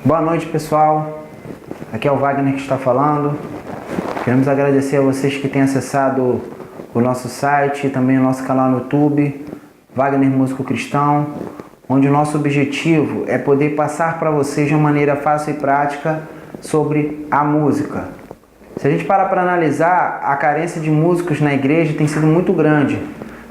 Boa noite, pessoal. Aqui é o Wagner que está falando. Queremos agradecer a vocês que têm acessado o nosso site e também o nosso canal no YouTube, Wagner Músico Cristão, onde o nosso objetivo é poder passar para vocês de uma maneira fácil e prática sobre a música. Se a gente parar para analisar, a carência de músicos na igreja tem sido muito grande,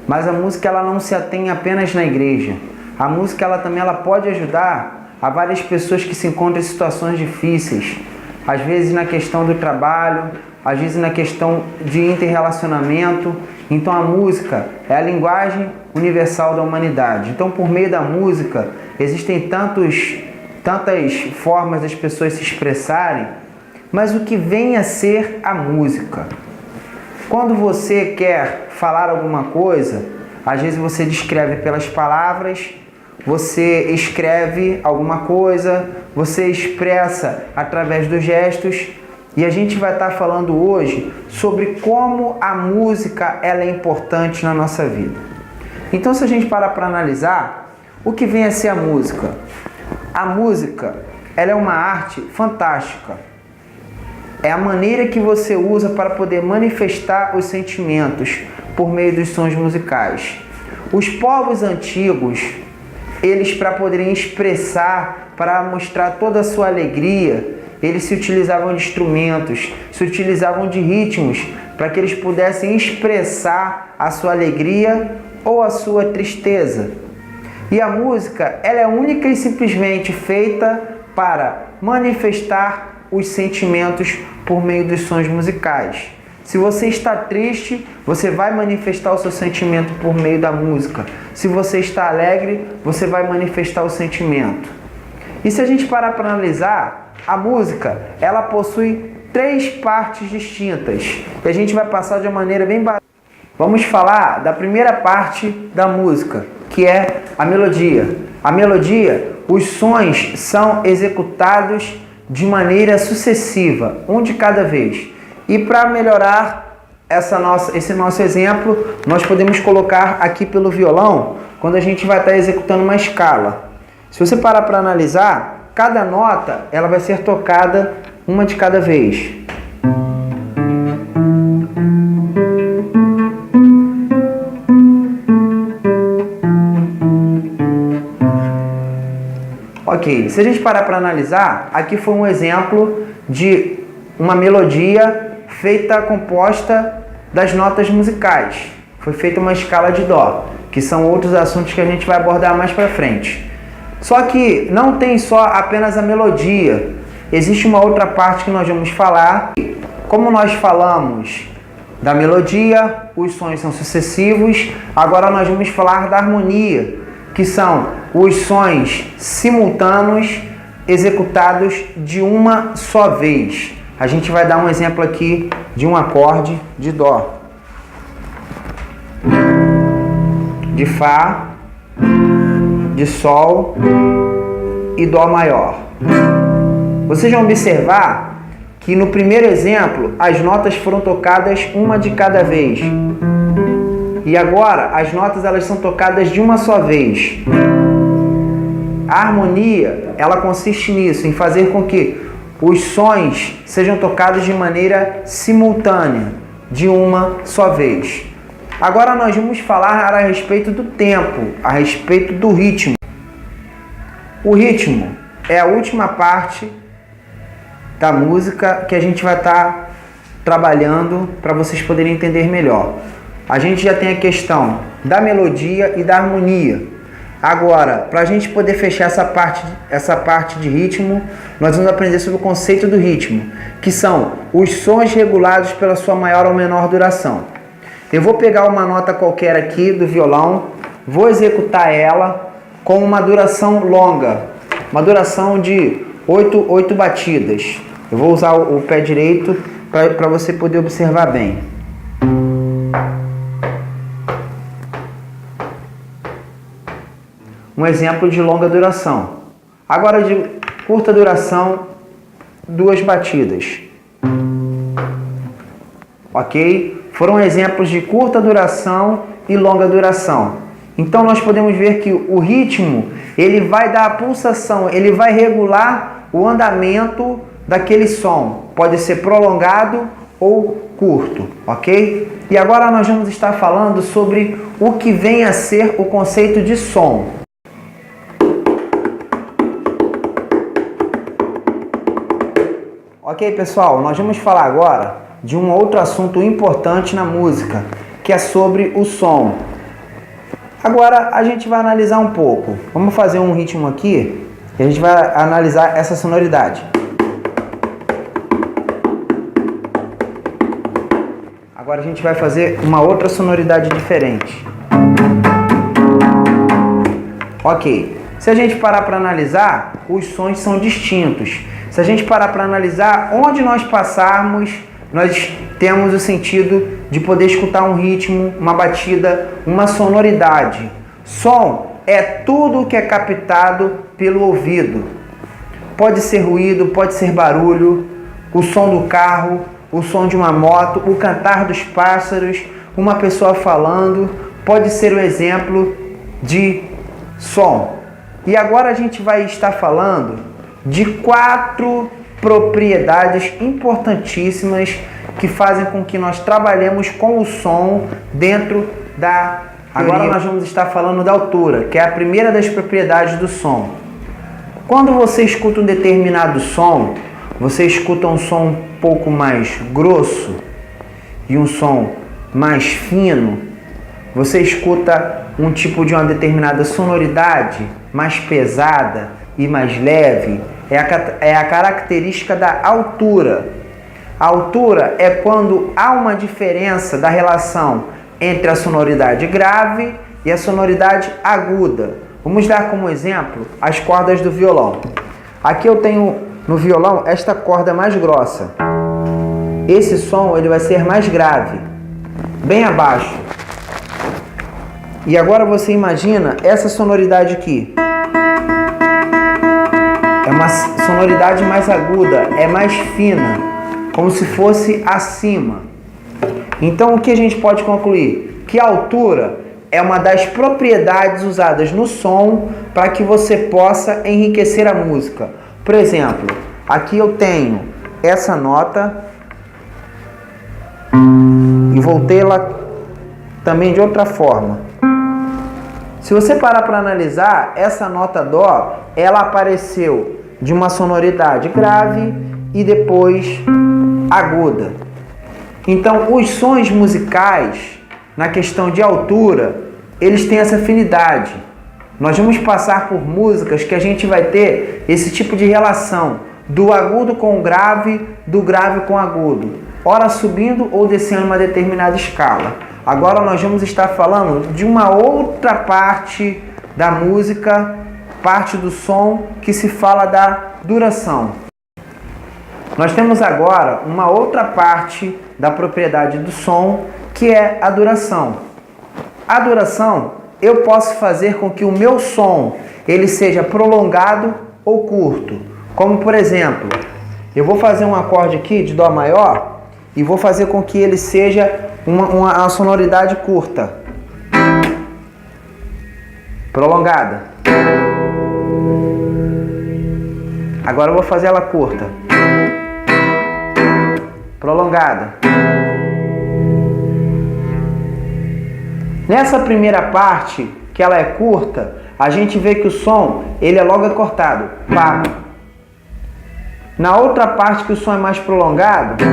mas a música ela não se atém apenas na igreja. A música ela pode ajudar a várias pessoas que se encontram em situações difíceis, às vezes na questão do trabalho, às vezes na questão de interrelacionamento. Então a música é a linguagem universal da humanidade. Então por meio da música existem tantas formas das pessoas se expressarem, mas o que vem a ser a música? Quando você quer falar alguma coisa, às vezes você descreve pelas palavras, você escreve alguma coisa, você expressa através dos gestos, e a gente vai estar falando hoje sobre como a música ela é importante na nossa vida. Então, se a gente parar para analisar, o que vem a ser a música? A música ela é uma arte fantástica. É a maneira que você usa para poder manifestar os sentimentos por meio dos sons musicais. Os povos antigos, eles para poderem expressar, para mostrar toda a sua alegria, eles se utilizavam de instrumentos, se utilizavam de ritmos, para que eles pudessem expressar a sua alegria ou a sua tristeza. E a música, ela é única e simplesmente feita para manifestar os sentimentos por meio dos sons musicais. Se você está triste, você vai manifestar o seu sentimento por meio da música. Se você está alegre, você vai manifestar o sentimento. E se a gente parar para analisar, a música, ela possui 3 partes distintas. E a gente vai passar de uma maneira bem básica. Vamos falar da primeira parte da música, que é a melodia. A melodia, os sons são executados de maneira sucessiva, um de cada vez. E para melhorar esse nosso exemplo, nós podemos colocar aqui pelo violão, quando a gente vai estar executando uma escala. Se você parar para analisar, cada nota ela vai ser tocada uma de cada vez. Ok, se a gente parar para analisar, aqui foi um exemplo de uma melodia composta das notas musicais. Foi feita uma escala de dó, que são outros assuntos que a gente vai abordar mais para frente. Só que não tem só apenas a melodia, existe uma outra parte que nós vamos falar. Como nós falamos da melodia, os sons são sucessivos, agora nós vamos falar da harmonia, que são os sons simultâneos executados de uma só vez. A gente vai dar um exemplo aqui de um acorde de dó, de fá, de sol e dó maior. Vocês vão observar que no primeiro exemplo as notas foram tocadas uma de cada vez. E agora as notas elas são tocadas de uma só vez. A harmonia, ela consiste nisso, em fazer com que os sons sejam tocados de maneira simultânea, de uma só vez. Agora nós vamos falar a respeito do tempo, a respeito do ritmo. O ritmo é a última parte da música que a gente vai estar trabalhando para vocês poderem entender melhor. A gente já tem a questão da melodia e da harmonia. Agora, para a gente poder fechar essa parte de ritmo, nós vamos aprender sobre o conceito do ritmo, que são os sons regulados pela sua maior ou menor duração. Eu vou pegar uma nota qualquer aqui do violão, vou executar ela com uma duração longa, uma duração de 8 batidas. Eu vou usar o pé direito para você poder observar bem. Um exemplo de longa duração. Agora de curta duração, 2 batidas. Ok? Foram exemplos de curta duração e longa duração. Então nós podemos ver que o ritmo, ele vai dar a pulsação, ele vai regular o andamento daquele som. Pode ser prolongado ou curto, ok? E agora nós vamos estar falando sobre o que vem a ser o conceito de som. Ok, pessoal, nós vamos falar agora de um outro assunto importante na música, que é sobre o som. Agora a gente vai analisar um pouco. Vamos fazer um ritmo aqui e a gente vai analisar essa sonoridade. Agora a gente vai fazer uma outra sonoridade diferente. Ok, se a gente parar para analisar, os sons são distintos. Se a gente parar para analisar, onde nós passarmos, nós temos o sentido de poder escutar um ritmo, uma batida, uma sonoridade. Som é tudo que é captado pelo ouvido. Pode ser ruído, pode ser barulho, o som do carro, o som de uma moto, o cantar dos pássaros, uma pessoa falando, pode ser um exemplo de som. E agora a gente vai estar falando de 4 propriedades importantíssimas que fazem com que nós trabalhemos com o som dentro da teoria. Agora nós vamos estar falando da altura, que é a primeira das propriedades do som. Quando você escuta um determinado som, você escuta um som um pouco mais grosso e um som mais fino, você escuta um tipo de uma determinada sonoridade mais pesada e mais leve, é a característica da altura. A altura é quando há uma diferença da relação entre a sonoridade grave e a sonoridade aguda. Vamos dar como exemplo as cordas do violão. Aqui eu tenho no violão esta corda mais grossa. Esse som ele vai ser mais grave, bem abaixo. E agora você imagina essa sonoridade aqui. É uma sonoridade mais aguda, é mais fina, como se fosse acima. Então o que a gente pode concluir? Que a altura é uma das propriedades usadas no som para que você possa enriquecer a música. Por exemplo, aqui eu tenho essa nota e voltei-la também de outra forma. Se você parar para analisar, essa nota Dó, ela apareceu de uma sonoridade grave e depois aguda. Então, os sons musicais, na questão de altura, eles têm essa afinidade. Nós vamos passar por músicas que a gente vai ter esse tipo de relação, do agudo com o grave, do grave com o agudo, ora subindo ou descendo uma determinada escala. Agora nós vamos estar falando de uma outra parte da música, parte do som, que se fala da duração. Nós temos agora uma outra parte da propriedade do som, que é a duração. A duração, eu posso fazer com que o meu som ele seja prolongado ou curto. Como por exemplo, eu vou fazer um acorde aqui de Dó maior e vou fazer com que ele seja uma sonoridade curta, prolongada. Agora eu vou fazer ela curta, prolongada. Nessa primeira parte, que ela é curta, a gente vê que o som ele é logo cortado. Pá. Na outra parte que o som é mais prolongado,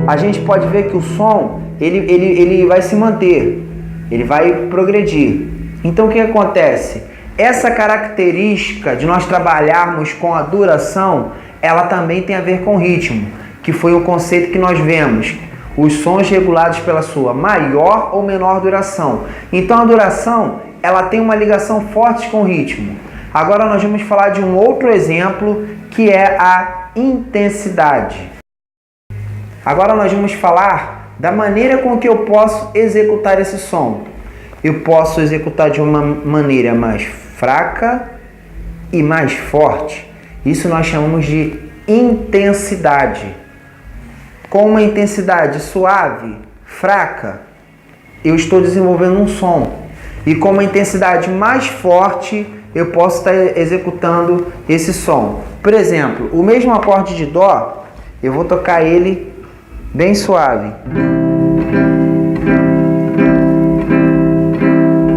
a gente pode ver que o som ele vai se manter, ele vai progredir. Então o que acontece? Essa característica de nós trabalharmos com a duração, ela também tem a ver com ritmo, que foi o conceito que nós vemos. Os sons regulados pela sua maior ou menor duração. Então a duração, ela tem uma ligação forte com o ritmo. Agora nós vamos falar de um outro exemplo, que é a intensidade. Agora nós vamos falar da maneira com que eu posso executar esse som. Eu posso executar de uma maneira mais fraca e mais forte. Isso nós chamamos de intensidade. Com uma intensidade suave, fraca, eu estou desenvolvendo um som. e com uma intensidade mais forte eu posso estar executando esse som. Por exemplo, o mesmo acorde de Dó, eu vou tocar ele bem suave.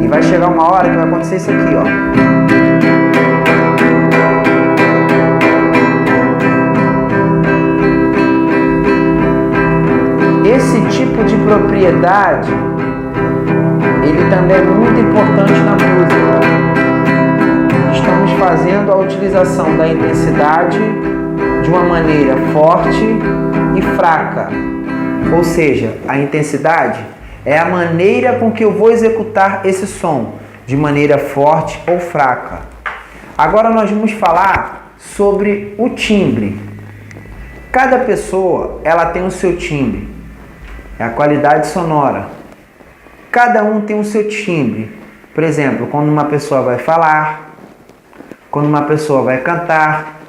E vai chegar uma hora que vai acontecer isso aqui, ó. Esse tipo de propriedade, ele também é muito importante na música. Estamos fazendo a utilização da intensidade de uma maneira forte e fraca. Ou seja, a intensidade é a maneira com que eu vou executar esse som, de maneira forte ou fraca. Agora nós vamos falar sobre o timbre. Cada pessoa, ela tem o seu timbre. É a qualidade sonora. Cada um tem o seu timbre. Por exemplo, quando uma pessoa vai falar, quando uma pessoa vai cantar,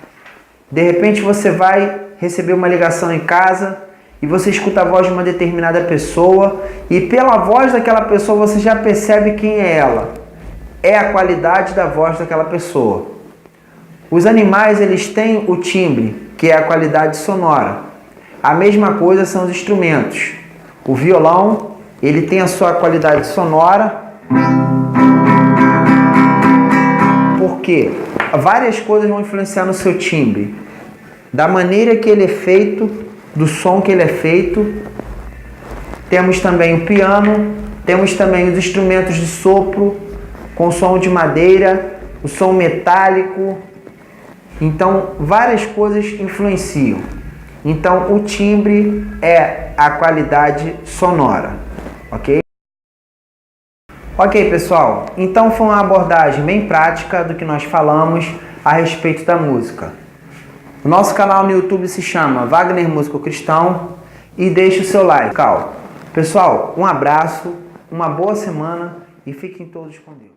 de repente você vai receber uma ligação em casa e você escuta a voz de uma determinada pessoa e pela voz daquela pessoa você já percebe quem é ela. É a qualidade da voz daquela pessoa. Os animais, eles têm o timbre, que é a qualidade sonora. A mesma coisa são os instrumentos. O violão, ele tem a sua qualidade sonora. Por quê? Várias coisas vão influenciar no seu timbre. Da maneira que ele é feito, do som que ele é feito. Temos também o piano, temos também os instrumentos de sopro, com som de madeira, o som metálico. Então, várias coisas influenciam. Então, o timbre é a qualidade sonora, ok? Ok, pessoal. Então, foi uma abordagem bem prática do que nós falamos a respeito da música. O nosso canal no YouTube se chama Wagner Músico Cristão e deixe o seu like. Pessoal, um abraço, uma boa semana e fiquem todos com Deus.